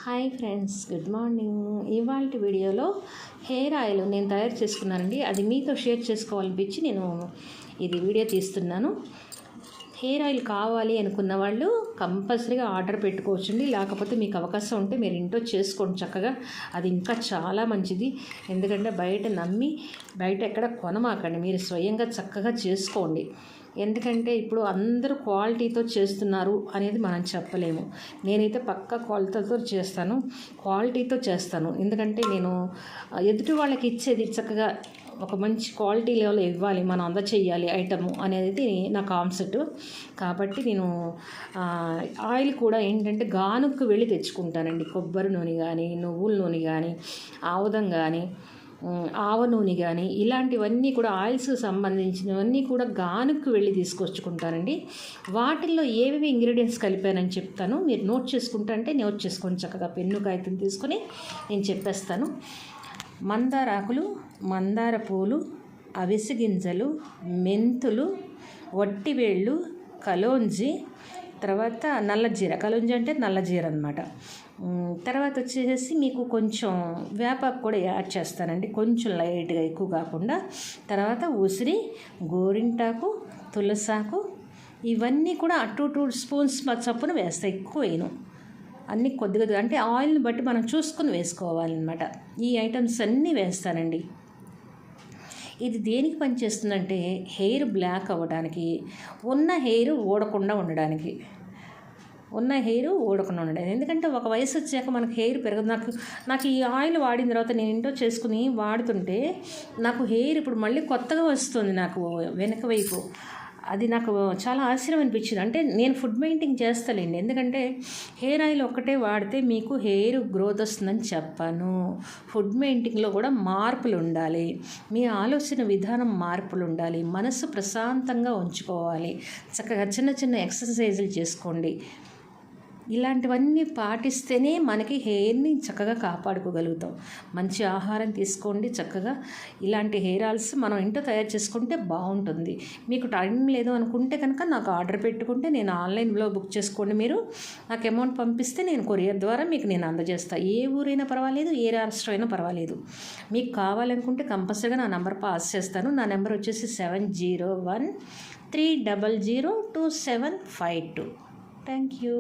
Hi friends, good morning. ఇవాళ వీడియోలో hair oil నేను తయారు చేసుకున్నానండి. అది మీతో షేర్ చేసుకోవాలనిపించి నేను ఇది వీడియో తీస్తున్నాను. హెయిర్ ఆయిల్ కావాలి అనుకున్న వాళ్ళు కంపల్సరీగా ఆర్డర్ పెట్టుకోవచ్చండి. లేకపోతే మీకు అవకాశం ఉంటే మీరు ఇంట్లో చేసుకోండి చక్కగా. అది ఇంకా చాలా మంచిది. ఎందుకంటే బయట ఎక్కడ కొనమాకండి, మీరు స్వయంగా చక్కగా చేసుకోండి. ఎందుకంటే ఇప్పుడు అందరూ క్వాలిటీతో చేస్తున్నారు అనేది మనం చెప్పలేము. నేనైతే పక్కా క్వాలిటీతో చేస్తాను. ఎందుకంటే నేను ఎదుటి వాళ్ళకి ఇచ్చేది చక్కగా ఒక మంచి క్వాలిటీ లెవెల్ ఇవ్వాలి, మనం అందచేయాలి ఐటము అనేది నా కాన్సెప్ట్. కాబట్టి నేను ఆయిల్ కూడా ఏంటంటే గానుకు వెళ్ళి తెచ్చుకుంటానండి. కొబ్బరి నూనె కానీ, నువ్వుల నూనె కానీ, ఆముదం కానీ, ఆవ నూనె కానీ, ఇలాంటివన్నీ కూడా ఆయిల్స్ సంబంధించినవన్నీ కూడా గానుకు వెళ్ళి తీసుకొచ్చుకుంటానండి. వాటిల్లో ఏవేవి ఇంగ్రీడియంట్స్ కలిపానని చెప్తాను. మీరు నోట్ చేసుకోండి చక్కగా. పెన్ను కాగితం తీసుకొని నేను చెప్పేస్తాను. మందార ఆకులు, మందార పూలు, అవిసె గింజలు, మెంతులు, వట్టివేళ్ళు, కలోంజి, తర్వాత నల్లజీర. కలోంజి అంటే నల్లజీర అనమాట. తర్వాత వచ్చేసి మీకు కొంచెం వేపాకు కూడా యాడ్ చేస్తానండి, కొంచెం లైట్గా, ఎక్కువ కాకుండా. తర్వాత ఉసిరి, గోరింటాకు, తులసాకు, ఇవన్నీ కూడా 2 స్పూన్స్ చప్పున వేస్తాయి, ఎక్కువ వేయను. అన్నీ కొద్దిగా అంటే ఆయిల్ని బట్టి మనం చూసుకొని వేసుకోవాలన్నమాట. ఈ ఐటమ్స్ అన్నీ వేస్తానండి. ఇది దేనికి పనిచేస్తుందంటే హెయిర్ బ్లాక్ అవ్వడానికి, ఉన్న హెయిర్ ఊడకుండా ఉండడానికి. ఎందుకంటే ఒక వయసు వచ్చాక మనకు హెయిర్ పెరగదు. నాకు ఈ ఆయిల్ వాడిన తర్వాత నేను ఇంట్లో చేసుకుని వాడుతుంటే నాకు హెయిర్ ఇప్పుడు మళ్ళీ కొత్తగా వస్తుంది నాకు వెనక వైపు. అది నాకు చాలా ఆశ్చర్యం అనిపించింది. అంటే నేను ఫుడ్ మెయింటైన్ చేస్తానండి. ఎందుకంటే హెయిర్ ఆయిల్ ఒక్కటే వాడితే మీకు హెయిర్ గ్రోత్ వస్తుందని చెప్పాను. ఫుడ్ మెయింటైన్లో కూడా మార్పులు ఉండాలి, మీ ఆలోచన విధానం మార్పులు ఉండాలి, మనసు ప్రశాంతంగా ఉంచుకోవాలి, చక్కగా చిన్న చిన్న ఎక్సర్సైజులు చేసుకోండి. ఇలాంటివన్నీ పాటిస్తేనే మనకి హెయిర్ని చక్కగా కాపాడుకోగలుగుతాం. మంచి ఆహారం తీసుకోండి చక్కగా. ఇలాంటి హెయిర్ ఆయిల్స్ మనం ఇంట్లో తయారు చేసుకుంటే బాగుంటుంది. మీకు టైం లేదు అనుకుంటే కనుక నాకు ఆర్డర్ పెట్టుకుంటే నేను ఆన్లైన్లో బుక్ చేసుకోండి. మీరు నాకు అమౌంట్ పంపిస్తే నేను కొరియర్ ద్వారా మీకు నేను అందజేస్తాను. ఏ ఊరైనా పర్వాలేదు, ఏ రాష్ట్రం అయినా పర్వాలేదు. మీకు కావాలనుకుంటే కంపల్సరీగా నా నెంబర్ పాస్ చేస్తాను. నా నెంబర్ వచ్చేసి 7013002752. Thank you.